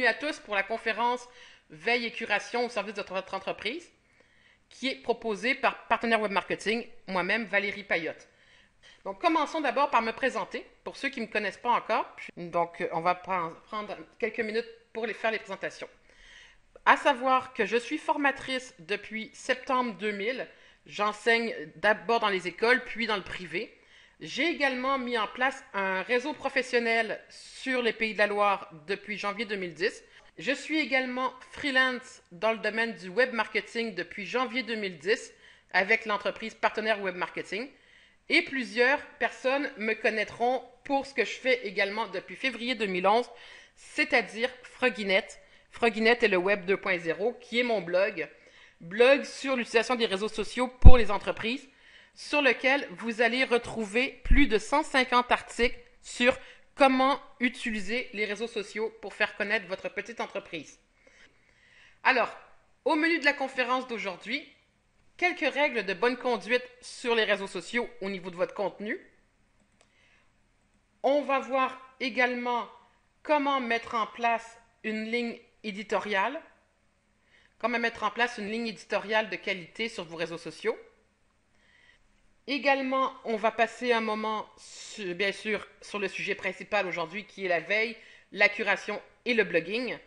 à tous pour la conférence Veille et curation au service de votre entreprise qui est proposée par Partenaire Web Marketing, moi-même Valérie Payotte. Donc commençons d'abord par me présenter pour ceux qui ne me connaissent pas encore. Donc on va prendre quelques minutes pour faire les présentations. À savoir que je suis formatrice depuis septembre 2000. J'enseigne d'abord dans les écoles, puis dans le privé. J'ai également mis en place un réseau professionnel sur les Pays de la Loire depuis janvier 2010. Je suis également freelance dans le domaine du web marketing depuis janvier 2010 avec l'entreprise Partenaire Web Marketing. Et plusieurs personnes me connaîtront pour ce que je fais également depuis février 2011, c'est-à-dire Frogginette. Frogginette est le Web 2.0 qui est mon blog sur l'utilisation des réseaux sociaux pour les entreprises, sur lequel vous allez retrouver plus de 150 articles sur comment utiliser les réseaux sociaux pour faire connaître votre petite entreprise. Alors, au menu de la conférence d'aujourd'hui, quelques règles de bonne conduite sur les réseaux sociaux au niveau de votre contenu. On va voir également comment mettre en place une ligne éditoriale, comment mettre en place une ligne éditoriale de qualité sur vos réseaux sociaux. Également, on va passer un moment, bien sûr, sur le sujet principal aujourd'hui qui est la veille, la curation et le blogging.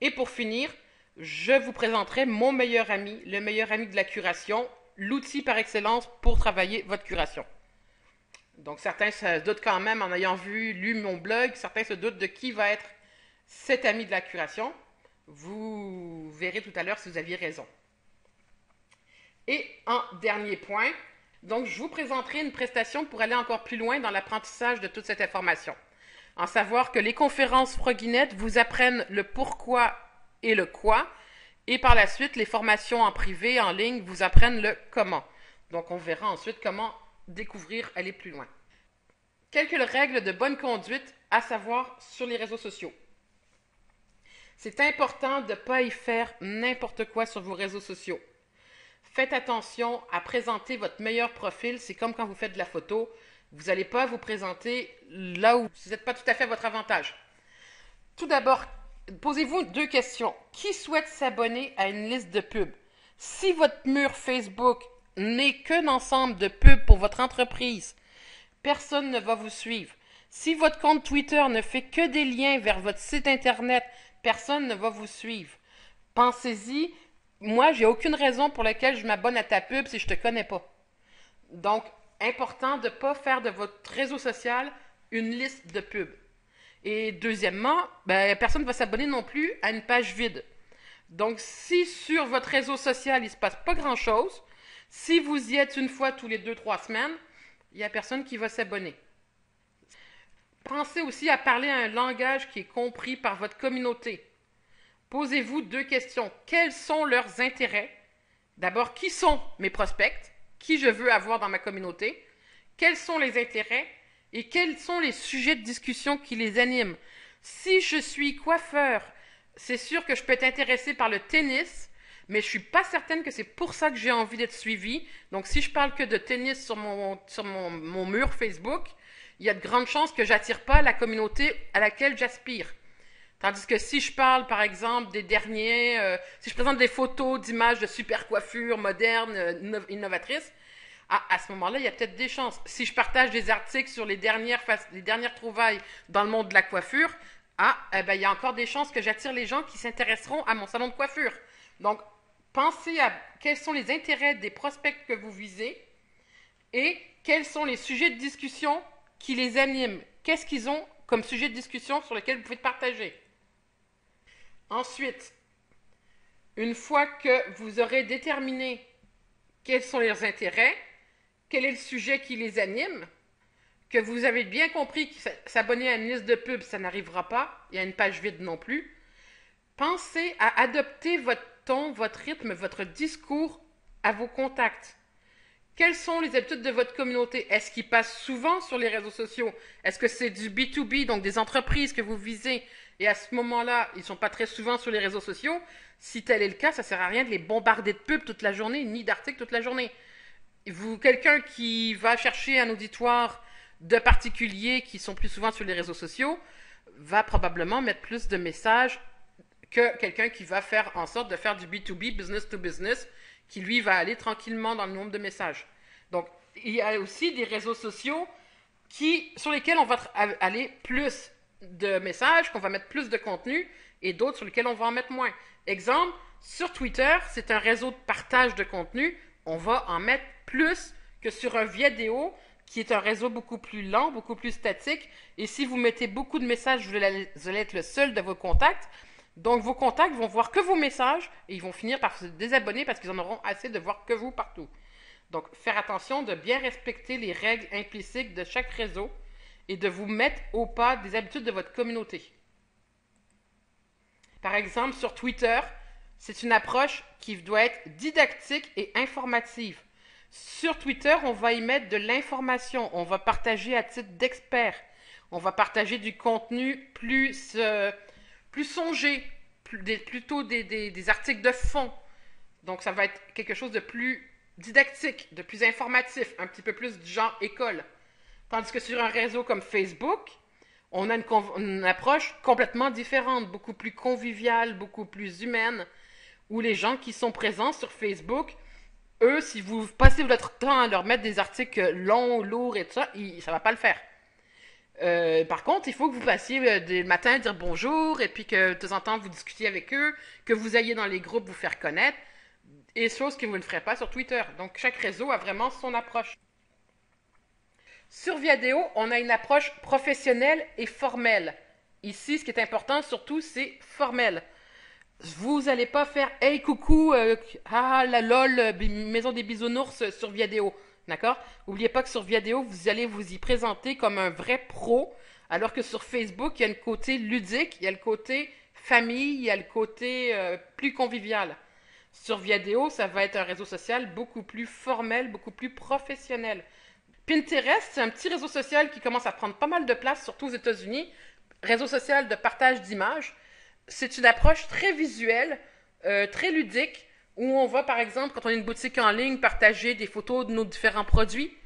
Et pour finir, je vous présenterai mon meilleur ami, le meilleur ami de la curation, l'outil par excellence pour travailler votre curation. Donc certains se doutent quand même en ayant lu mon blog, certains se doutent de qui va être cet ami de la curation. Vous verrez tout à l'heure si vous aviez raison. Et en dernier point, donc je vous présenterai une prestation pour aller encore plus loin dans l'apprentissage de toute cette information. En savoir que les conférences Frogginette vous apprennent le pourquoi et le quoi, et par la suite, les formations en privé, en ligne, vous apprennent le comment. Donc on verra ensuite comment découvrir, aller plus loin. Quelques règles de bonne conduite à savoir sur les réseaux sociaux. C'est important de ne pas y faire n'importe quoi sur vos réseaux sociaux. Faites attention à présenter votre meilleur profil. C'est comme quand vous faites de la photo. Vous n'allez pas vous présenter là où vous n'êtes pas tout à fait à votre avantage. Tout d'abord, posez-vous deux questions. Qui souhaite s'abonner à une liste de pubs? Si votre mur Facebook n'est qu'un ensemble de pubs pour votre entreprise, personne ne va vous suivre. Si votre compte Twitter ne fait que des liens vers votre site internet, personne ne va vous suivre. Pensez-y. Moi, j'ai aucune raison pour laquelle je m'abonne à ta pub si je ne te connais pas. Donc, important de ne pas faire de votre réseau social une liste de pubs. Et deuxièmement, personne ne va s'abonner non plus à une page vide. Donc, si sur votre réseau social, il ne se passe pas grand-chose, si vous y êtes une fois tous les 2-3 semaines, il n'y a personne qui va s'abonner. Pensez aussi à parler à un langage qui est compris par votre communauté. Posez-vous deux questions. Quels sont leurs intérêts? D'abord, qui sont mes prospects? Qui je veux avoir dans ma communauté? Quels sont les intérêts? Et quels sont les sujets de discussion qui les animent? Si je suis coiffeur, c'est sûr que je peux être intéressée par le tennis, mais je ne suis pas certaine que c'est pour ça que j'ai envie d'être suivie. Donc, si je parle que de tennis sur mon mur Facebook, il y a de grandes chances que je n'attire pas la communauté à laquelle j'aspire. Tandis que si je parle, par exemple, des derniers, si je présente des photos d'images de super coiffures modernes, innovatrices, à ce moment-là, il y a peut-être des chances. Si je partage des articles sur les dernières trouvailles dans le monde de la coiffure, il y a encore des chances que j'attire les gens qui s'intéresseront à mon salon de coiffure. Donc, pensez à quels sont les intérêts des prospects que vous visez et quels sont les sujets de discussion qui les animent. Qu'est-ce qu'ils ont comme sujet de discussion sur lequel vous pouvez partager. Ensuite, une fois que vous aurez déterminé quels sont leurs intérêts, quel est le sujet qui les anime, que vous avez bien compris que s'abonner à une liste de pubs, ça n'arrivera pas, il y a une page vide non plus, pensez à adopter votre ton, votre rythme, votre discours à vos contacts. Quelles sont les habitudes de votre communauté? Est-ce qu'ils passent souvent sur les réseaux sociaux? Est-ce que c'est du B2B, donc des entreprises que vous visez, et à ce moment-là, ils ne sont pas très souvent sur les réseaux sociaux? Si tel est le cas, ça ne sert à rien de les bombarder de pubs toute la journée, ni d'articles toute la journée. Quelqu'un qui va chercher un auditoire de particuliers qui sont plus souvent sur les réseaux sociaux, va probablement mettre plus de messages que quelqu'un qui va faire en sorte de faire du B2B, business to business, qui lui va aller tranquillement dans le nombre de messages. Donc, il y a aussi des réseaux sociaux sur lesquels on va aller plus de messages, qu'on va mettre plus de contenu, et d'autres sur lesquels on va en mettre moins. Exemple, sur Twitter, c'est un réseau de partage de contenu, on va en mettre plus que sur un vidéo, qui est un réseau beaucoup plus lent, beaucoup plus statique, et si vous mettez beaucoup de messages, vous allez être le seul de vos contacts. Donc vos contacts vont voir que vos messages, et ils vont finir par se désabonner parce qu'ils en auront assez de voir que vous partout. Donc, faire attention de bien respecter les règles implicites de chaque réseau et de vous mettre au pas des habitudes de votre communauté. Par exemple, sur Twitter, c'est une approche qui doit être didactique et informative. Sur Twitter, on va y mettre de l'information, on va partager à titre d'expert, on va partager du contenu plus songé, plutôt des articles de fond. Donc, ça va être quelque chose de plus didactique, de plus informatif, un petit peu plus du genre école. Tandis que sur un réseau comme Facebook, on a une approche complètement différente, beaucoup plus conviviale, beaucoup plus humaine, où les gens qui sont présents sur Facebook, eux, si vous passez votre temps à leur mettre des articles longs, lourds et tout ça, ça va pas le faire. Par contre, il faut que vous passiez le matin dire bonjour, et puis que de temps en temps vous discutiez avec eux, que vous ayez dans les groupes vous faire connaître, et chose que vous ne ferez pas sur Twitter. Donc, chaque réseau a vraiment son approche. Sur Viadeo, on a une approche professionnelle et formelle. Ici, ce qui est important surtout, c'est formel. Vous n'allez pas faire « Hey, coucou, la lol, maison des bisounours » sur Viadeo. D'accord? N'oubliez pas que sur Viadeo, vous allez vous y présenter comme un vrai pro, alors que sur Facebook, il y a le côté ludique, il y a le côté famille, il y a le côté plus convivial. Sur Viadeo, ça va être un réseau social beaucoup plus formel, beaucoup plus professionnel. Pinterest, c'est un petit réseau social qui commence à prendre pas mal de place, surtout aux États-Unis. Réseau social de partage d'images. C'est une approche très visuelle, très ludique, où on va, par exemple, quand on a une boutique en ligne, partager des photos de nos différents produits.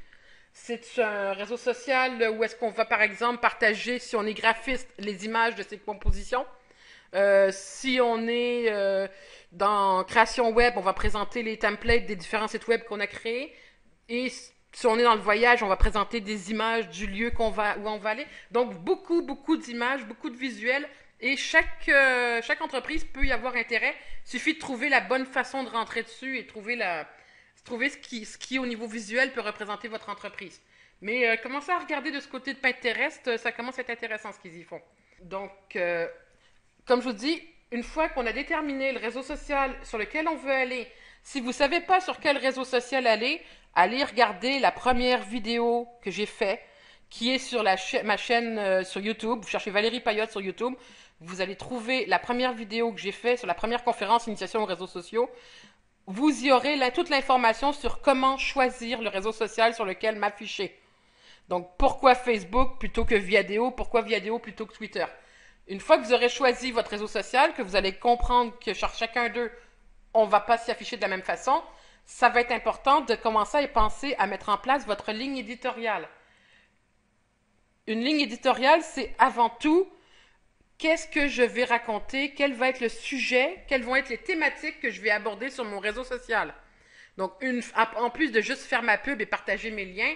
C'est un réseau social où est-ce qu'on va, par exemple, partager, si on est graphiste, les images de ses compositions. Si on est dans création web, on va présenter les templates des différents sites web qu'on a créés. Et si on est dans le voyage, on va présenter des images du lieu où on va aller. Donc, beaucoup d'images, beaucoup de visuels. Et chaque entreprise peut y avoir intérêt. Il suffit de trouver la bonne façon de rentrer dessus et trouver ce qui, au niveau visuel, peut représenter votre entreprise. Mais commencez à regarder de ce côté de Pinterest, ça commence à être intéressant ce qu'ils y font. Donc, comme je vous dis, une fois qu'on a déterminé le réseau social sur lequel on veut aller, si vous ne savez pas sur quel réseau social aller, allez regarder la première vidéo que j'ai faite, qui est sur ma chaîne sur YouTube. Vous cherchez Valérie Payotte sur YouTube. Vous allez trouver la première vidéo que j'ai faite sur la première conférence Initiation aux réseaux sociaux. Vous y aurez toute l'information sur comment choisir le réseau social sur lequel m'afficher. Donc, pourquoi Facebook plutôt que Viadeo? Pourquoi Viadeo plutôt que Twitter? Une fois que vous aurez choisi votre réseau social, que vous allez comprendre que chacun d'eux, on ne va pas s'y afficher de la même façon, ça va être important de commencer à penser à mettre en place votre ligne éditoriale. Une ligne éditoriale, c'est avant tout qu'est-ce que je vais raconter, quel va être le sujet, quelles vont être les thématiques que je vais aborder sur mon réseau social. Donc, en plus de juste faire ma pub et partager mes liens,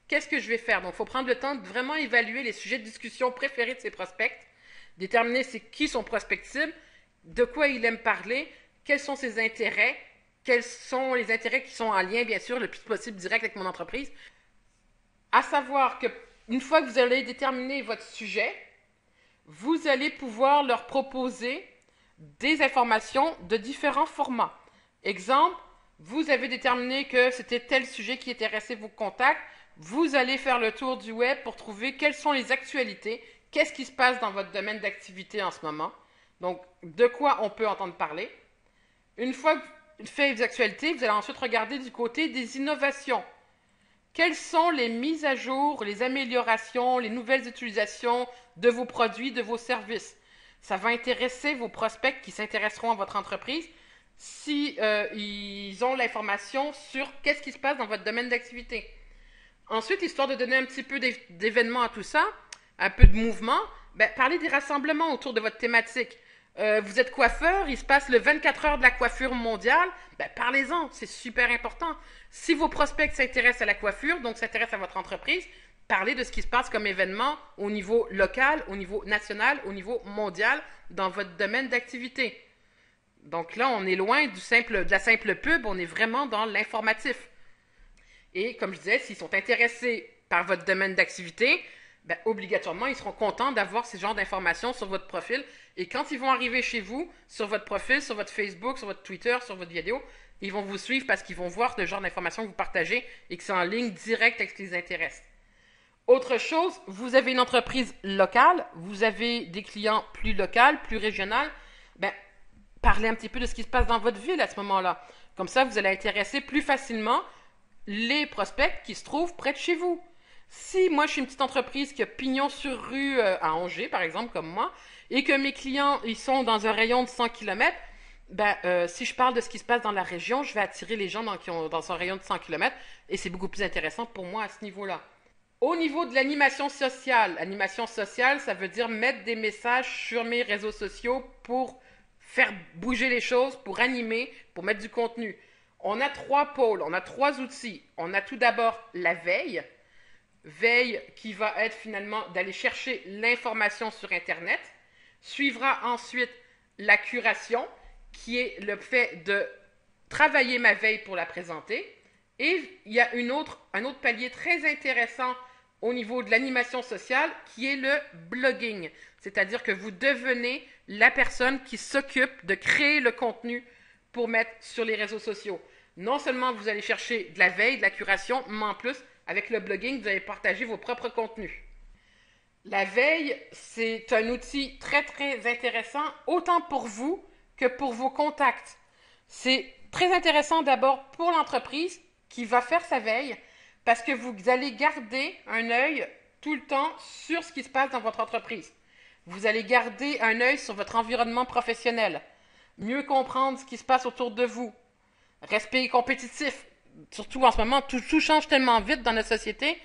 qu'est-ce que je vais faire? Donc, il faut prendre le temps de vraiment évaluer les sujets de discussion préférés de ses prospects, déterminer c'est qui son prospect cible, de quoi il aime parler, quels sont ses intérêts, quels sont les intérêts qui sont en lien, bien sûr, le plus possible direct avec mon entreprise. À savoir que une fois que vous allez déterminer votre sujet, vous allez pouvoir leur proposer des informations de différents formats. Exemple, vous avez déterminé que c'était tel sujet qui intéressait vos contacts. Vous allez faire le tour du web pour trouver quelles sont les actualités, qu'est-ce qui se passe dans votre domaine d'activité en ce moment. Donc, de quoi on peut entendre parler. Une fois que vous faites les actualités, vous allez ensuite regarder du côté des innovations. Quelles sont les mises à jour, les améliorations, les nouvelles utilisations de vos produits, de vos services? Ça va intéresser vos prospects qui s'intéresseront à votre entreprise si ils ont l'information sur qu'est-ce qui se passe dans votre domaine d'activité. Ensuite, histoire de donner un petit peu d'événements à tout ça, un peu de mouvement, parlez des rassemblements autour de votre thématique. Vous êtes coiffeur, il se passe le 24 heures de la coiffure mondiale, ben parlez-en, c'est super important. Si vos prospects s'intéressent à la coiffure, donc s'intéressent à votre entreprise, parlez de ce qui se passe comme événement au niveau local, au niveau national, au niveau mondial, dans votre domaine d'activité. Donc là, on est loin de la simple pub, on est vraiment dans l'informatif. Et comme je disais, s'ils sont intéressés par votre domaine d'activité, ben, obligatoirement, ils seront contents d'avoir ce genre d'informations sur votre profil. Et quand ils vont arriver chez vous, sur votre profil, sur votre Facebook, sur votre Twitter, sur votre vidéo, ils vont vous suivre parce qu'ils vont voir le genre d'informations que vous partagez et que c'est en ligne directe avec ce qui les intéresse. Autre chose, vous avez une entreprise locale, vous avez des clients plus locaux, plus régionaux, ben, parlez un petit peu de ce qui se passe dans votre ville à ce moment-là. Comme ça, vous allez intéresser plus facilement les prospects qui se trouvent près de chez vous. Si moi je suis une petite entreprise qui a pignon sur rue à Angers, par exemple, comme moi, et que mes clients ils sont dans un rayon de 100 km, ben, si je parle de ce qui se passe dans la région, je vais attirer les gens qui ont dans un rayon de 100 km et c'est beaucoup plus intéressant pour moi à ce niveau-là. Au niveau de l'animation sociale, ça veut dire mettre des messages sur mes réseaux sociaux pour faire bouger les choses, pour animer, pour mettre du contenu. On a 3 pôles, on a 3 outils. On a tout d'abord la veille qui va être finalement d'aller chercher l'information sur Internet. Suivra ensuite la curation, qui est le fait de travailler ma veille pour la présenter. Et il y a un autre palier très intéressant au niveau de l'animation sociale, qui est le blogging. C'est-à-dire que vous devenez la personne qui s'occupe de créer le contenu pour mettre sur les réseaux sociaux. Non seulement vous allez chercher de la veille, de la curation, mais en plus, avec le blogging, vous allez partager vos propres contenus. La veille, c'est un outil très, très intéressant, autant pour vous que pour vos contacts. C'est très intéressant d'abord pour l'entreprise qui va faire sa veille, parce que vous allez garder un œil tout le temps sur ce qui se passe dans votre entreprise. Vous allez garder un œil sur votre environnement professionnel, mieux comprendre ce qui se passe autour de vous. Respect compétitif, surtout en ce moment, tout change tellement vite dans notre société.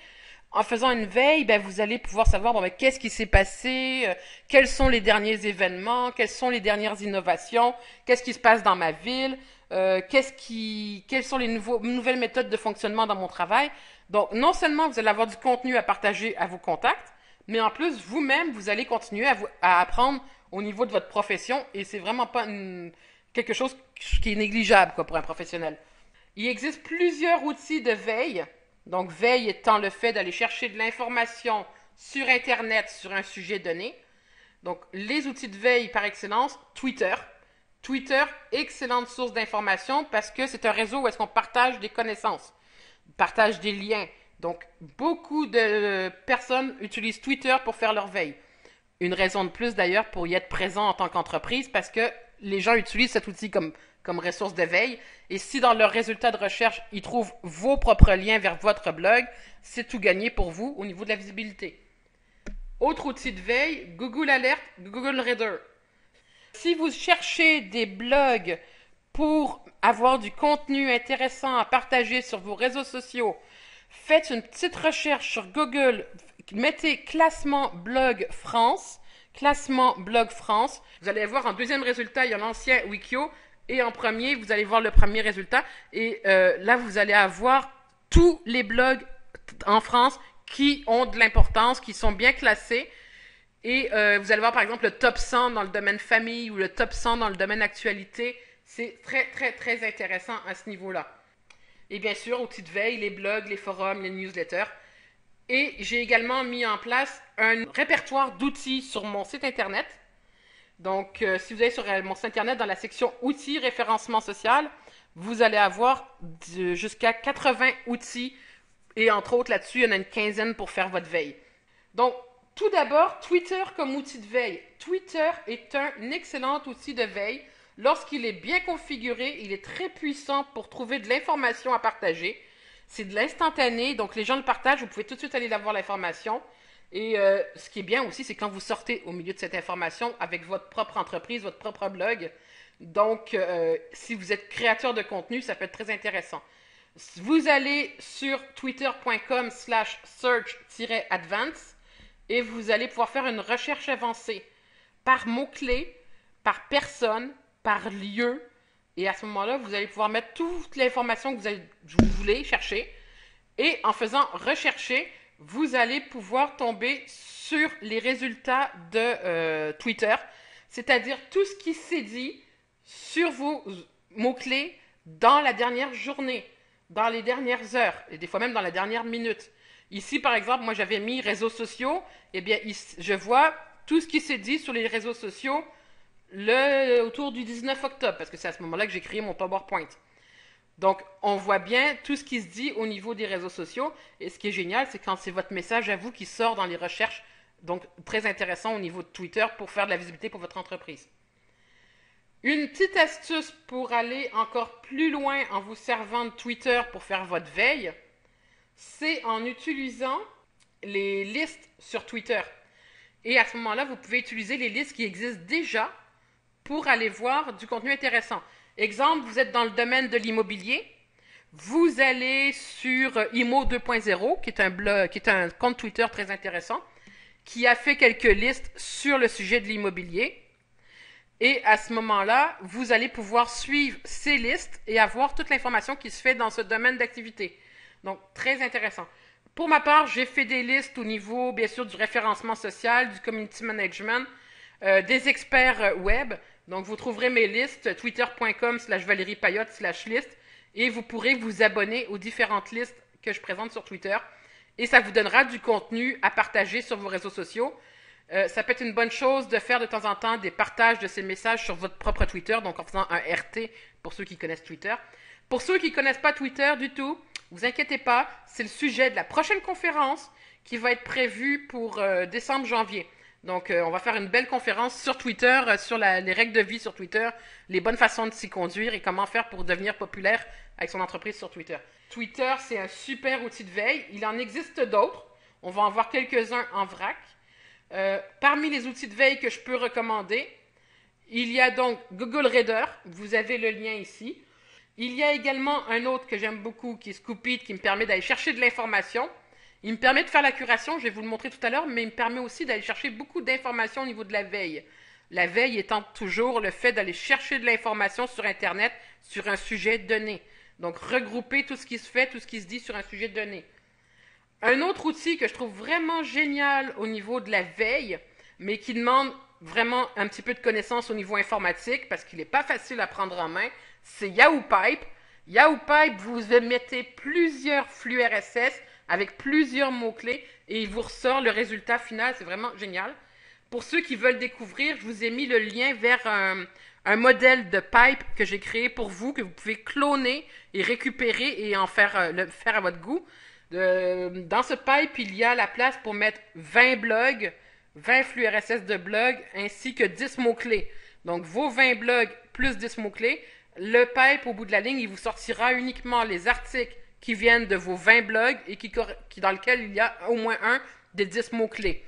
En faisant une veille, ben, vous allez pouvoir savoir qu'est-ce qui s'est passé, quels sont les derniers événements, quelles sont les dernières innovations, qu'est-ce qui se passe dans ma ville, quelles sont les nouvelles méthodes de fonctionnement dans mon travail. Donc, non seulement vous allez avoir du contenu à partager à vos contacts, mais en plus, vous-même, vous allez continuer à apprendre au niveau de votre profession et c'est vraiment pas quelque chose qui est négligeable pour un professionnel. Il existe plusieurs outils de veille. Donc, veille étant le fait d'aller chercher de l'information sur Internet sur un sujet donné. Donc, les outils de veille par excellence, Twitter. Twitter, excellente source d'information parce que c'est un réseau où est-ce qu'on partage des connaissances, partage des liens. Donc, beaucoup de personnes utilisent Twitter pour faire leur veille. Une raison de plus d'ailleurs pour y être présent en tant qu'entreprise parce que les gens utilisent cet outil comme ressource de veille. Et si dans leurs résultats de recherche, ils trouvent vos propres liens vers votre blog, c'est tout gagné pour vous au niveau de la visibilité. Autre outil de veille, Google Alert, Google Reader. Si vous cherchez des blogs pour avoir du contenu intéressant à partager sur vos réseaux sociaux, faites une petite recherche sur Google, mettez classement blog France, Vous allez voir en deuxième résultat, il y a l'ancien Wikio, et en premier, vous allez voir le premier résultat. Et là, vous allez avoir tous les blogs en France qui ont de l'importance, qui sont bien classés. Et vous allez voir, par exemple, le top 100 dans le domaine famille ou le top 100 dans le domaine actualité. C'est très, très, très intéressant à ce niveau-là. Et bien sûr, outils de veille, les blogs, les forums, les newsletters. Et j'ai également mis en place un répertoire d'outils sur mon site Internet. Donc, si vous allez sur mon site Internet, dans la section outils, référencement social, vous allez avoir jusqu'à 80 outils. Et entre autres, là-dessus, il y en a une quinzaine pour faire votre veille. Donc, tout d'abord, Twitter comme outil de veille. Twitter est un excellent outil de veille. Lorsqu'il est bien configuré, il est très puissant pour trouver de l'information à partager. C'est de l'instantané, donc les gens le partagent, vous pouvez tout de suite aller voir l'information. Et ce qui est bien aussi, c'est quand vous sortez au milieu de cette information avec votre propre entreprise, votre propre blog. Donc, si vous êtes créateur de contenu, ça peut être très intéressant. Vous allez sur twitter.com/search-advance et vous allez pouvoir faire une recherche avancée par mots-clés par personne, par lieu. Et à ce moment-là, vous allez pouvoir mettre toute l'information que vous voulez chercher. Et en faisant rechercher, vous allez pouvoir tomber sur les résultats de Twitter, c'est-à-dire tout ce qui s'est dit sur vos mots-clés dans la dernière journée, dans les dernières heures, et des fois même dans la dernière minute. Ici, par exemple, moi j'avais mis réseaux sociaux, et bien je vois tout ce qui s'est dit sur les réseaux sociaux autour du 19 octobre, parce que c'est à ce moment-là que j'ai créé mon PowerPoint. Donc, on voit bien tout ce qui se dit au niveau des réseaux sociaux. Et ce qui est génial, c'est quand c'est votre message à vous qui sort dans les recherches. Donc, très intéressant au niveau de Twitter pour faire de la visibilité pour votre entreprise. Une petite astuce pour aller encore plus loin en vous servant de Twitter pour faire votre veille, c'est en utilisant les listes sur Twitter. Et à ce moment-là, vous pouvez utiliser les listes qui existent déjà pour aller voir du contenu intéressant. Exemple, vous êtes dans le domaine de l'immobilier, vous allez sur Imo 2.0, qui est un compte Twitter très intéressant, qui a fait quelques listes sur le sujet de l'immobilier. Et à ce moment-là, vous allez pouvoir suivre ces listes et avoir toute l'information qui se fait dans ce domaine d'activité. Donc, très intéressant. Pour ma part, j'ai fait des listes au niveau, bien sûr, du référencement social, du community management, des experts web. Donc, vous trouverez mes listes, twitter.com/ValériePayotte/liste, et vous pourrez vous abonner aux différentes listes que je présente sur Twitter. Et ça vous donnera du contenu à partager sur vos réseaux sociaux. Ça peut être une bonne chose de faire de temps en temps des partages de ces messages sur votre propre Twitter, donc en faisant un RT pour ceux qui connaissent Twitter. Pour ceux qui ne connaissent pas Twitter du tout, vous inquiétez pas, c'est le sujet de la prochaine conférence qui va être prévue pour décembre-janvier. Donc, on va faire une belle conférence sur Twitter, sur les règles de vie sur Twitter, les bonnes façons de s'y conduire et comment faire pour devenir populaire avec son entreprise sur Twitter. Twitter, c'est un super outil de veille. Il en existe d'autres. On va en voir quelques-uns en vrac. Parmi les outils de veille que je peux recommander, il y a donc Google Reader. Vous avez le lien ici. Il y a également un autre que j'aime beaucoup qui est Scoopit, qui me permet d'aller chercher de l'information. Il me permet de faire la curation, je vais vous le montrer tout à l'heure, mais il me permet aussi d'aller chercher beaucoup d'informations au niveau de la veille. La veille étant toujours le fait d'aller chercher de l'information sur Internet sur un sujet donné. Donc, regrouper tout ce qui se fait, tout ce qui se dit sur un sujet donné. Un autre outil que je trouve vraiment génial au niveau de la veille, mais qui demande vraiment un petit peu de connaissance au niveau informatique, parce qu'il n'est pas facile à prendre en main, c'est Yahoo Pipe. Yahoo Pipe, vous mettez plusieurs flux RSS avec plusieurs mots-clés et il vous ressort le résultat final. C'est vraiment génial. Pour ceux qui veulent découvrir, je vous ai mis le lien vers un modèle de pipe que j'ai créé pour vous, que vous pouvez cloner et récupérer et en faire, le faire à votre goût. Dans ce pipe, il y a la place pour mettre 20 blogs, 20 flux RSS de blogs, ainsi que 10 mots-clés. Donc, vos 20 blogs plus 10 mots-clés. Le pipe, au bout de la ligne, il vous sortira uniquement les articles qui viennent de vos 20 blogs et dans lequel il y a au moins un des 10 mots-clés.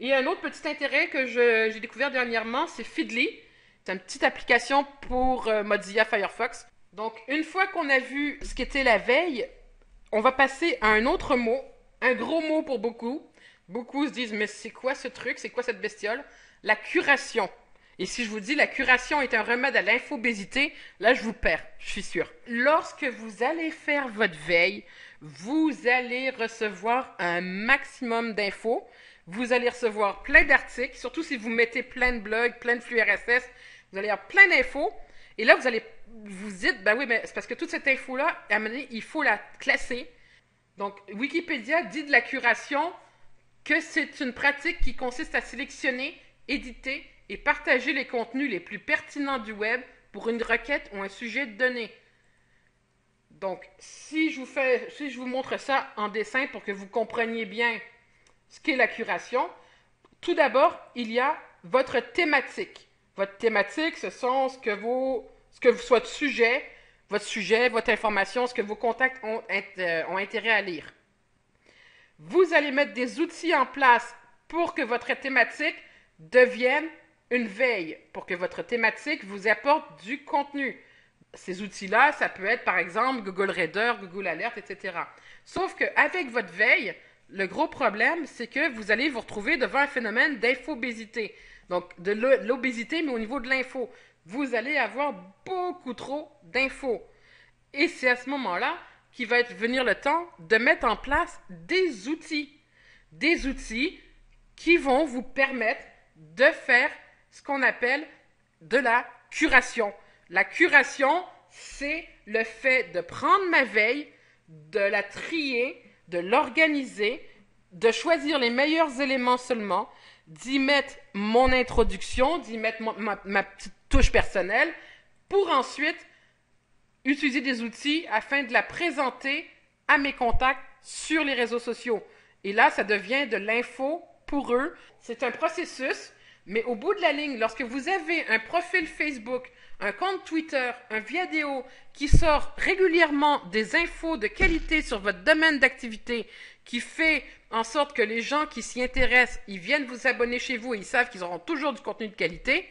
Et un autre petit intérêt que j'ai découvert dernièrement, c'est Feedly. C'est une petite application pour Mozilla Firefox. Donc, une fois qu'on a vu ce qu'était la veille, on va passer à un autre mot, un gros mot pour beaucoup. Beaucoup se disent, mais c'est quoi ce truc? C'est quoi cette bestiole? La curation. Et si je vous dis la curation est un remède à l'infobésité, là je vous perds, je suis sûre. Lorsque vous allez faire votre veille, vous allez recevoir un maximum d'infos. Vous allez recevoir plein d'articles, surtout si vous mettez plein de blogs, plein de flux RSS, vous allez avoir plein d'infos. Et là, vous allez vous dites, ben oui, mais c'est parce que toute cette info-là, à un moment donné, il faut la classer. Donc, Wikipédia dit de la curation que c'est une pratique qui consiste à sélectionner, éditer et partager les contenus les plus pertinents du web pour une requête ou un sujet donné. Donc, si je vous montre ça en dessin pour que vous compreniez bien ce qu'est la curation, tout d'abord, il y a votre thématique. Votre thématique, ce sont ce que soit votre sujet, votre information, ce que vos contacts ont intérêt à lire. Vous allez mettre des outils en place pour que votre thématique devienne une veille, pour que votre thématique vous apporte du contenu. Ces outils-là, ça peut être par exemple Google Reader, Google Alert, etc. Sauf qu'avec votre veille, Le gros problème, c'est que vous allez vous retrouver devant un phénomène d'infobésité. Donc, de l'obésité, mais au niveau de l'info. Vous allez avoir beaucoup trop d'infos. Et c'est à ce moment-là qu'il va venir le temps de mettre en place des outils. Des outils qui vont vous permettre de faire ce qu'on appelle de la curation. La curation, c'est le fait de prendre ma veille, de la trier, de l'organiser, de choisir les meilleurs éléments seulement, d'y mettre mon introduction, d'y mettre ma petite touche personnelle, pour ensuite utiliser des outils afin de la présenter à mes contacts sur les réseaux sociaux. Et là, ça devient de l'info pour eux. C'est un processus, mais au bout de la ligne, lorsque vous avez un profil Facebook, un compte Twitter, un vidéo qui sort régulièrement des infos de qualité sur votre domaine d'activité, qui fait en sorte que les gens qui s'y intéressent, ils viennent vous abonner chez vous et ils savent qu'ils auront toujours du contenu de qualité,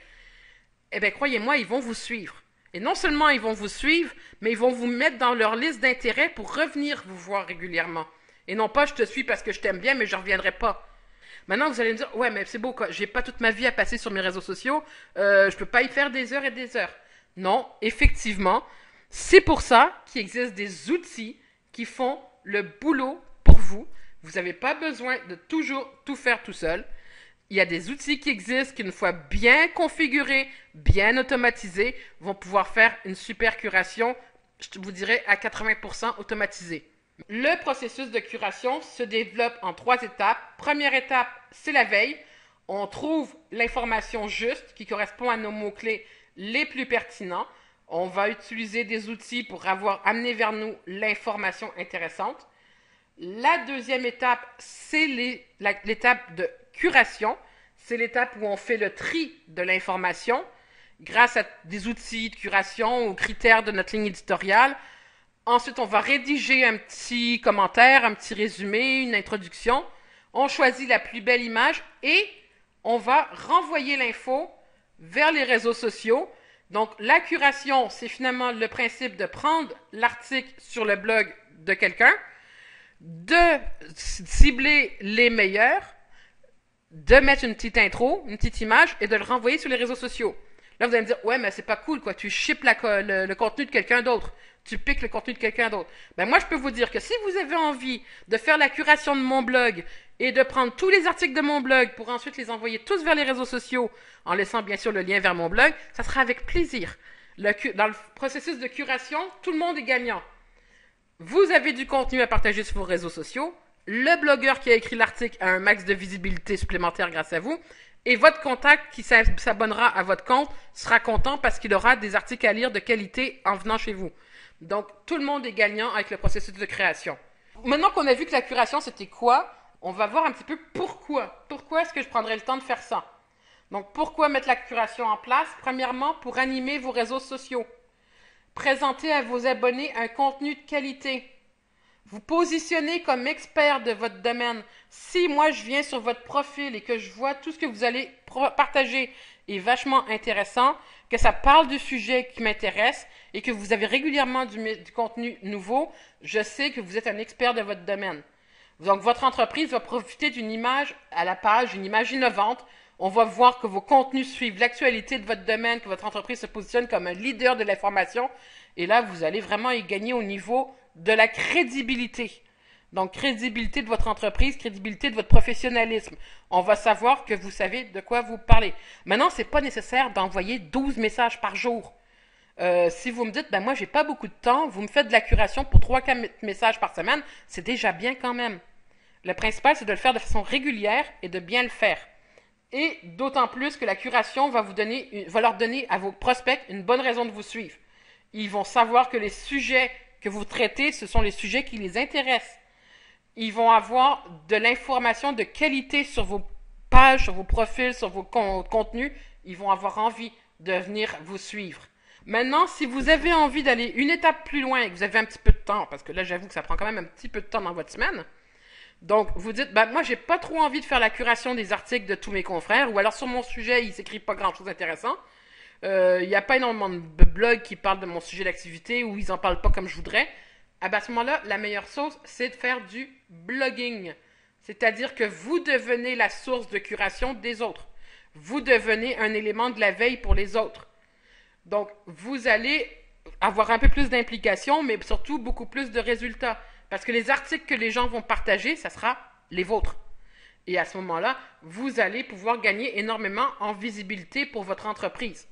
eh bien, croyez-moi, ils vont vous suivre. Et non seulement ils vont vous suivre, mais ils vont vous mettre dans leur liste d'intérêts pour revenir vous voir régulièrement. Et non pas, je te suis parce que je t'aime bien, mais je ne reviendrai pas. Maintenant, vous allez me dire, ouais, mais c'est beau, quoi. J'ai pas toute ma vie à passer sur mes réseaux sociaux. Je peux pas y faire des heures et des heures. Non, effectivement, c'est pour ça qu'il existe des outils qui font le boulot pour vous. Vous n'avez pas besoin de toujours tout faire tout seul. Il y a des outils qui existent qui, une fois bien configurés, bien automatisés, vont pouvoir faire une super curation, je vous dirais à 80% automatisée. Le processus de curation se développe en 3 étapes. Première étape, c'est la veille. On trouve l'information juste qui correspond à nos mots-clés les plus pertinents. On va utiliser des outils pour amener vers nous l'information intéressante. La deuxième étape, c'est l'étape de curation. C'est l'étape où on fait le tri de l'information grâce à des outils de curation ou critères de notre ligne éditoriale. Ensuite, on va rédiger un petit commentaire, un petit résumé, une introduction. On choisit la plus belle image et on va renvoyer l'info vers les réseaux sociaux. Donc, la curation, c'est finalement le principe de prendre l'article sur le blog de quelqu'un, de cibler les meilleurs, de mettre une petite intro, une petite image et de le renvoyer sur les réseaux sociaux. Là, vous allez me dire, ouais, mais c'est pas cool, quoi. Tu shippes le contenu de quelqu'un d'autre. Tu piques le contenu de quelqu'un d'autre. Ben, moi, je peux vous dire que si vous avez envie de faire la curation de mon blog et de prendre tous les articles de mon blog pour ensuite les envoyer tous vers les réseaux sociaux, en laissant bien sûr le lien vers mon blog, ça sera avec plaisir. Dans le processus de curation, tout le monde est gagnant. Vous avez du contenu à partager sur vos réseaux sociaux. Le blogueur qui a écrit l'article a un max de visibilité supplémentaire grâce à vous. Et votre contact qui s'abonnera à votre compte sera content parce qu'il aura des articles à lire de qualité en venant chez vous. Donc, tout le monde est gagnant avec le processus de création. Maintenant qu'on a vu que la curation, c'était quoi, on va voir un petit peu pourquoi. Pourquoi est-ce que je prendrais le temps de faire ça? Donc, pourquoi mettre la curation en place? Premièrement, pour animer vos réseaux sociaux. Présenter à vos abonnés un contenu de qualité. Vous positionnez comme expert de votre domaine. Si moi je viens sur votre profil et que je vois tout ce que vous allez partager est vachement intéressant, que ça parle du sujet qui m'intéresse et que vous avez régulièrement du contenu nouveau, je sais que vous êtes un expert de votre domaine. Donc votre entreprise va profiter d'une image à la page, une image innovante. On va voir que vos contenus suivent l'actualité de votre domaine, que votre entreprise se positionne comme un leader de l'information. Et là, vous allez vraiment y gagner au niveau de la crédibilité. Donc, crédibilité de votre entreprise, crédibilité de votre professionnalisme. On va savoir que vous savez de quoi vous parlez. Maintenant, c'est pas nécessaire d'envoyer 12 messages par jour. Si vous me dites, ben moi, j'ai pas beaucoup de temps, vous me faites de la curation pour 3-4 messages par semaine, c'est déjà bien quand même. Le principal, c'est de le faire de façon régulière et de bien le faire. Et d'autant plus que la curation va leur donner à vos prospects une bonne raison de vous suivre. Ils vont savoir que les sujets que vous traitez, ce sont les sujets qui les intéressent. Ils vont avoir de l'information de qualité sur vos pages, sur vos profils, sur vos contenus. Ils vont avoir envie de venir vous suivre. Maintenant, si vous avez envie d'aller une étape plus loin et que vous avez un petit peu de temps, parce que là, j'avoue que ça prend quand même un petit peu de temps dans votre semaine, donc vous dites, ben, moi, j'ai pas trop envie de faire la curation des articles de tous mes confrères, ou alors sur mon sujet, il s'écrit pas grand-chose d'intéressant. Il n'y a pas énormément de blogs qui parlent de mon sujet d'activité ou ils en parlent pas comme je voudrais. À ce moment-là, la meilleure chose, c'est de faire du blogging. C'est-à-dire que vous devenez la source de curation des autres. Vous devenez un élément de la veille pour les autres. Donc, vous allez avoir un peu plus d'implication, mais surtout beaucoup plus de résultats. Parce que les articles que les gens vont partager, ça sera les vôtres. Et à ce moment-là, vous allez pouvoir gagner énormément en visibilité pour votre entreprise.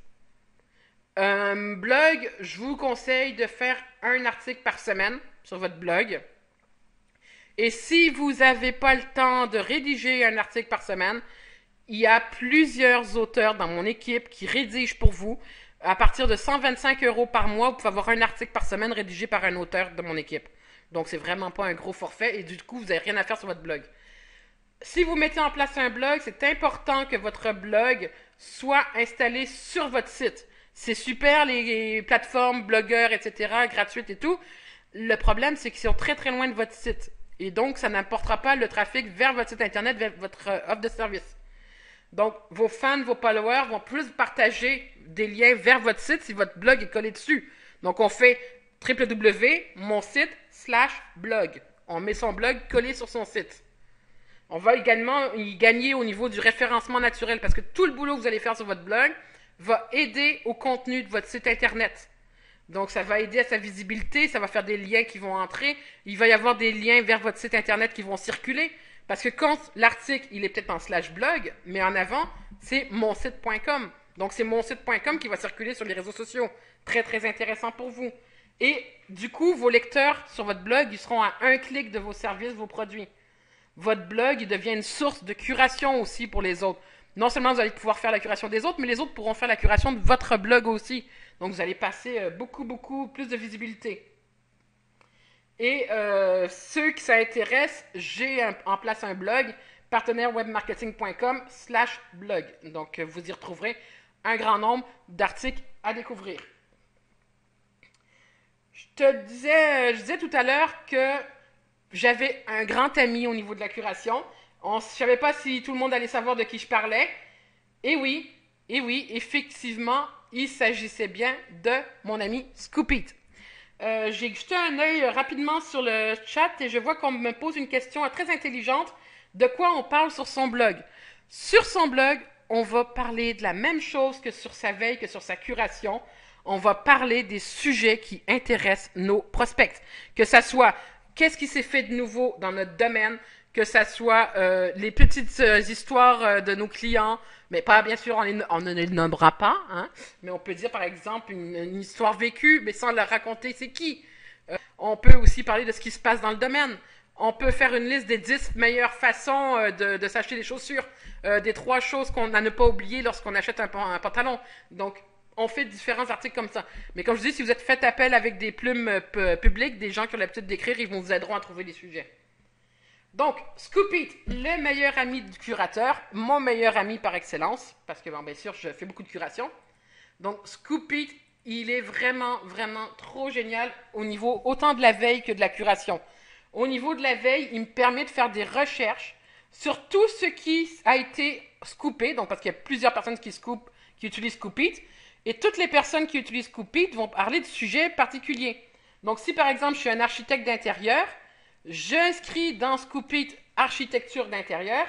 Un blog, je vous conseille de faire un article par semaine sur votre blog. Et si vous n'avez pas le temps de rédiger un article par semaine, il y a plusieurs auteurs dans mon équipe qui rédigent pour vous. À partir de 125 € par mois, vous pouvez avoir un article par semaine rédigé par un auteur de mon équipe. Donc, c'est vraiment pas un gros forfait et du coup, vous n'avez rien à faire sur votre blog. Si vous mettez en place un blog, c'est important que votre blog soit installé sur votre site. C'est super les plateformes, blogueurs, etc., gratuites et tout. Le problème, c'est qu'ils sont très très loin de votre site. Et donc, ça n'apportera pas le trafic vers votre site internet, vers votre offre de service. Donc, vos fans, vos followers vont plus partager des liens vers votre site si votre blog est collé dessus. Donc, on fait www.monsite/blog. On met son blog collé sur son site. On va également y gagner au niveau du référencement naturel parce que tout le boulot que vous allez faire sur votre blog va aider au contenu de votre site internet. Donc, ça va aider à sa visibilité, ça va faire des liens qui vont entrer. Il va y avoir des liens vers votre site internet qui vont circuler. Parce que quand l'article, il est peut-être en /blog, mais en avant, c'est monsite.com. Donc, c'est monsite.com qui va circuler sur les réseaux sociaux. Très, très intéressant pour vous. Et du coup, vos lecteurs sur votre blog, ils seront à un clic de vos services, vos produits. Votre blog, il devient une source de curation aussi pour les autres. Non seulement vous allez pouvoir faire la curation des autres, mais les autres pourront faire la curation de votre blog aussi. Donc, vous allez passer beaucoup plus de visibilité. Et ceux qui ça intéresse, j'ai en place un blog, partenaireswebmarketing.com/blog. Donc, vous y retrouverez un grand nombre d'articles à découvrir. Je disais tout à l'heure que j'avais un grand ami au niveau de la curation. Je ne savais pas si tout le monde allait savoir de qui je parlais. Et oui, effectivement, il s'agissait bien de mon ami Scoopit. J'ai jeté un œil rapidement sur le chat et je vois qu'on me pose une question très intelligente. De quoi on parle sur son blog? Sur son blog, on va parler de la même chose que sur sa veille, que sur sa curation. On va parler des sujets qui intéressent nos prospects. Que ça soit qu'est-ce qui s'est fait de nouveau dans notre domaine, que ça soit les petites histoires de nos clients, mais pas, bien sûr, on ne les nommera pas, hein, mais on peut dire, par exemple, une histoire vécue, mais sans la raconter c'est qui. On peut aussi parler de ce qui se passe dans le domaine. On peut faire une liste des 10 meilleures façons de s'acheter des chaussures, des 3 choses qu'on a ne pas oublier lorsqu'on achète un pantalon. Donc, on fait différents articles comme ça. Mais comme je dis, si vous êtes fait appel avec des plumes publiques, des gens qui ont l'habitude d'écrire, ils vous aideront à trouver des sujets. Donc, Scoopit, le meilleur ami du curateur, mon meilleur ami par excellence, parce que, bon, bien sûr, je fais beaucoup de curation. Donc, Scoopit, il est vraiment trop génial au niveau autant de la veille que de la curation. Au niveau de la veille, il me permet de faire des recherches sur tout ce qui a été scoopé, donc parce qu'il y a plusieurs personnes qui utilisent Scoopit, et toutes les personnes qui utilisent Scoopit vont parler de sujets particuliers. Donc, si par exemple, je suis un architecte d'intérieur, j'inscris dans Scoopit architecture d'intérieur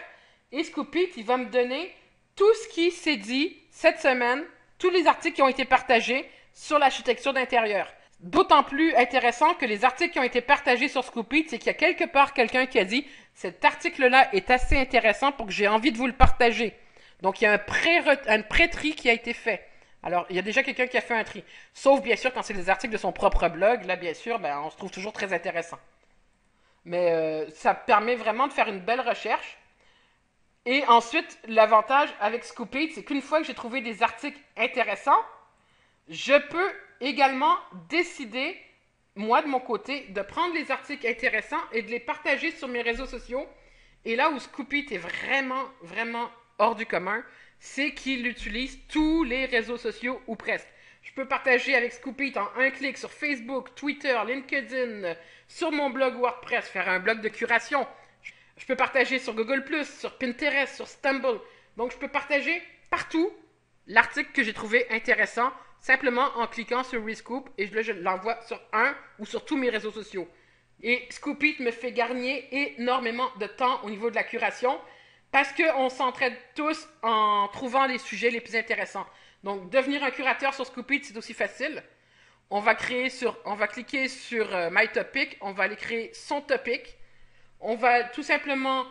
et Scoopit, il va me donner tout ce qui s'est dit cette semaine, tous les articles qui ont été partagés sur l'architecture d'intérieur. D'autant plus intéressant que les articles qui ont été partagés sur Scoopit, c'est qu'il y a quelque part quelqu'un qui a dit cet article-là est assez intéressant pour que j'ai envie de vous le partager. Donc, il y a un pré-tri qui a été fait. Alors, il y a déjà quelqu'un qui a fait un tri. Sauf, bien sûr, quand c'est des articles de son propre blog, là, bien sûr, on se trouve toujours très intéressant. Mais ça permet vraiment de faire une belle recherche. Et ensuite, l'avantage avec Scoopit, c'est qu'une fois que j'ai trouvé des articles intéressants, je peux également décider, moi de mon côté, de prendre les articles intéressants et de les partager sur mes réseaux sociaux. Et là où Scoopit est vraiment hors du commun, c'est qu'il utilise tous les réseaux sociaux ou presque. Je peux partager avec Scoopit en un clic sur Facebook, Twitter, LinkedIn, sur mon blog WordPress, faire un blog de curation. Je peux partager sur Google+, sur Pinterest, sur Stumble. Donc, je peux partager partout l'article que j'ai trouvé intéressant, simplement en cliquant sur Rescoop, et là, je l'envoie sur un ou sur tous mes réseaux sociaux. Et Scoop.it me fait gagner énormément de temps au niveau de la curation parce qu'on s'entraide tous en trouvant les sujets les plus intéressants. Donc, devenir un curateur sur Scoop.it, c'est aussi facile. On va cliquer sur My Topic, on va aller créer son topic. On va tout simplement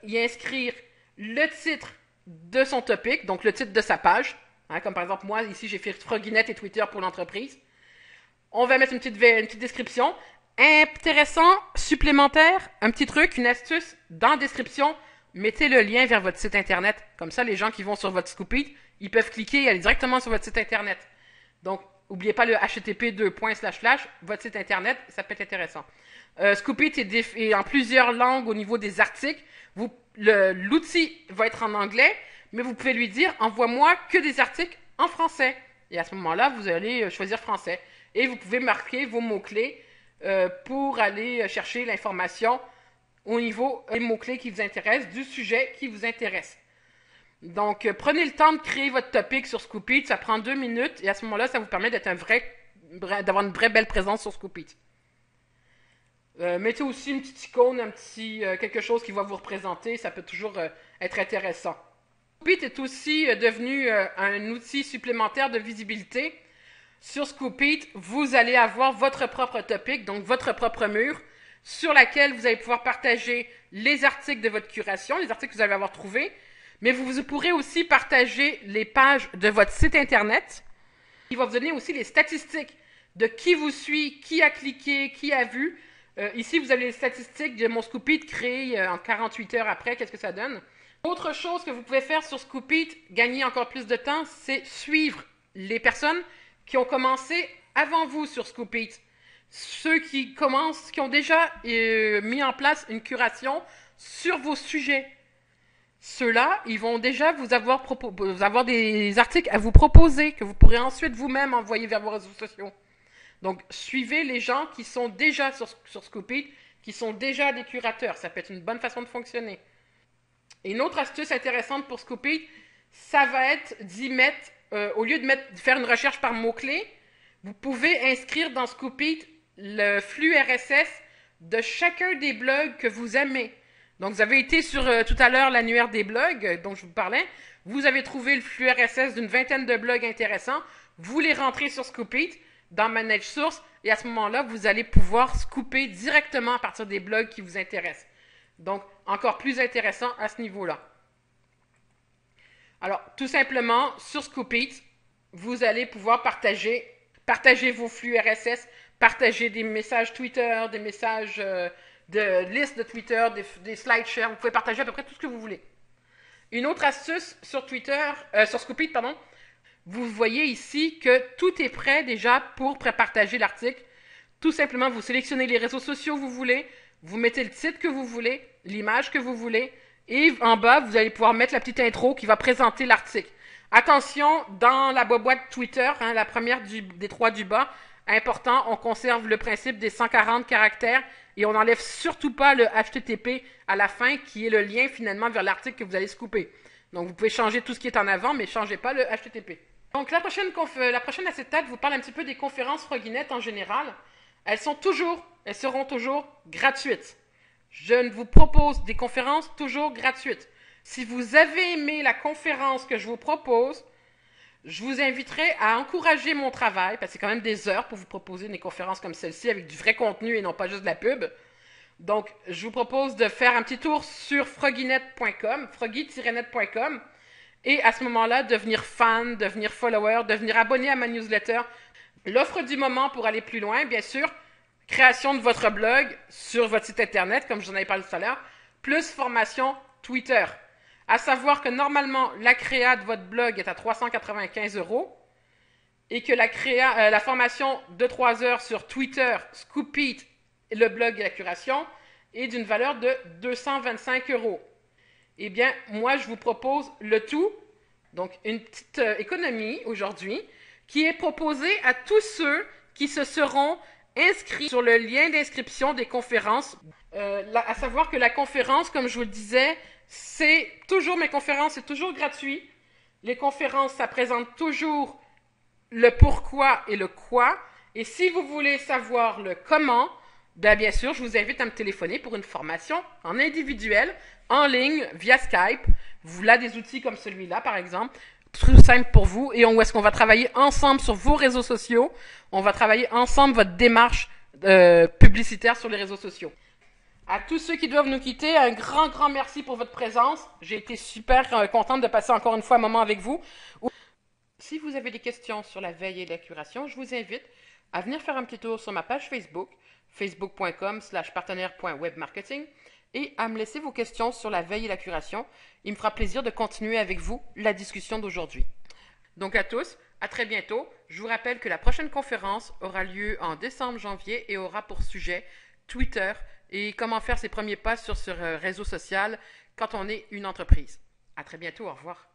y inscrire le titre de son topic, donc le titre de sa page. Hein, comme par exemple, moi, ici, j'ai fait Froggynet et Twitter pour l'entreprise. On va mettre une petite description. Intéressant, supplémentaire, un petit truc, une astuce, dans la description, mettez le lien vers votre site internet. Comme ça, les gens qui vont sur votre Scoop.it, ils peuvent cliquer et aller directement sur votre site internet. Donc, n'oubliez pas le http:// votre site internet, ça peut être intéressant. Scoop.it est en plusieurs langues au niveau des articles. L'outil va être en anglais, mais vous pouvez lui dire envoie-moi que des articles en français. Et à ce moment-là, vous allez choisir français. Et vous pouvez marquer vos mots-clés pour aller chercher l'information au niveau des mots-clés qui vous intéressent, du sujet qui vous intéresse. Donc, prenez le temps de créer votre topic sur Scoop.it, ça prend 2 minutes, et à ce moment-là, ça vous permet d'avoir une vraie belle présence sur Scoop.it. Mettez aussi une petite icône, quelque chose qui va vous représenter, ça peut toujours être intéressant. Scoop.it est aussi devenu un outil supplémentaire de visibilité. Sur Scoop.it, vous allez avoir votre propre topic, donc votre propre mur, sur laquelle vous allez pouvoir partager les articles de votre curation, les articles que vous allez avoir trouvés, mais vous pourrez aussi partager les pages de votre site internet. Il va vous donner aussi les statistiques de qui vous suit, qui a cliqué, qui a vu. Ici, vous avez les statistiques de mon Scoop.it créé en 48 heures après. Qu'est-ce que ça donne? Autre chose que vous pouvez faire sur Scoop.it, gagner encore plus de temps, c'est suivre les personnes qui ont commencé avant vous sur Scoop.it. Ceux qui ont déjà mis en place une curation sur vos sujets. Ceux-là, ils vont déjà vous avoir des articles à vous proposer que vous pourrez ensuite vous-même envoyer vers vos réseaux sociaux. Donc, suivez les gens qui sont déjà sur Scoop.it, qui sont déjà des curateurs. Ça peut être une bonne façon de fonctionner. Et une autre astuce intéressante pour Scoop.it, ça va être d'y mettre, au lieu de faire une recherche par mots-clés, vous pouvez inscrire dans Scoop.it le flux RSS de chacun des blogs que vous aimez. Donc, vous avez été sur tout à l'heure l'annuaire des blogs dont je vous parlais. Vous avez trouvé le flux RSS d'une vingtaine de blogs intéressants. Vous les rentrez sur Scoop.it dans Manage Source et à ce moment-là, vous allez pouvoir scooper directement à partir des blogs qui vous intéressent. Donc, encore plus intéressant à ce niveau-là. Alors, tout simplement, sur Scoop.it, vous allez pouvoir partager vos flux RSS, partager des messages Twitter, des messages de listes de Twitter, des slideshares. Vous pouvez partager à peu près tout ce que vous voulez. Une autre astuce sur sur Scoop.it, pardon, vous voyez ici que tout est prêt déjà pour partager l'article. Tout simplement, vous sélectionnez les réseaux sociaux que vous voulez, vous mettez le titre que vous voulez, l'image que vous voulez, et en bas, vous allez pouvoir mettre la petite intro qui va présenter l'article. Attention, dans la boîte Twitter, hein, la première des 3 du bas, important, on conserve le principe des 140 caractères et on n'enlève surtout pas le HTTP à la fin qui est le lien finalement vers l'article que vous allez scooper. Donc vous pouvez changer tout ce qui est en avant, mais ne changez pas le HTTP. Donc la prochaine acétate vous parle un petit peu des conférences Froggynet en général. Elles seront toujours gratuites. Je vous propose des conférences toujours gratuites. Si vous avez aimé la conférence que je vous propose, je vous inviterai à encourager mon travail, parce que c'est quand même des heures pour vous proposer des conférences comme celle-ci avec du vrai contenu et non pas juste de la pub. Donc, je vous propose de faire un petit tour sur froggynet.com, froggy-net.com, et à ce moment-là, devenir fan, devenir follower, devenir abonné à ma newsletter. L'offre du moment pour aller plus loin, bien sûr, création de votre blog sur votre site internet, comme je vous en avais parlé tout à l'heure, plus formation Twitter. À savoir que normalement, la créa de votre blog est à 395 € et que la formation de 3 heures sur Twitter, Scoop.it, le blog et la curation est d'une valeur de 225 €. Eh bien, moi, je vous propose le tout, donc une petite économie aujourd'hui, qui est proposée à tous ceux qui se seront inscrits sur le lien d'inscription des conférences. À savoir que la conférence, comme je vous le disais, mes conférences, c'est toujours gratuit. Les conférences, ça présente toujours le pourquoi et le quoi. Et si vous voulez savoir le comment, Bien sûr, je vous invite à me téléphoner pour une formation en individuel, en ligne, via Skype. Voilà des outils comme celui-là, par exemple, tout simple pour vous, et où est-ce qu'on va travailler ensemble sur vos réseaux sociaux. On va travailler ensemble votre démarche publicitaire sur les réseaux sociaux. À tous ceux qui doivent nous quitter, un grand merci pour votre présence. J'ai été super contente de passer encore une fois un moment avec vous. Si vous avez des questions sur la veille et la curation, je vous invite à venir faire un petit tour sur ma page Facebook, facebook.com/partenaire.webmarketing, et à me laisser vos questions sur la veille et la curation. Il me fera plaisir de continuer avec vous la discussion d'aujourd'hui. Donc à tous, à très bientôt. Je vous rappelle que la prochaine conférence aura lieu en décembre-janvier et aura pour sujet Twitter et comment faire ses premiers pas sur ce réseau social quand on est une entreprise. À très bientôt, au revoir.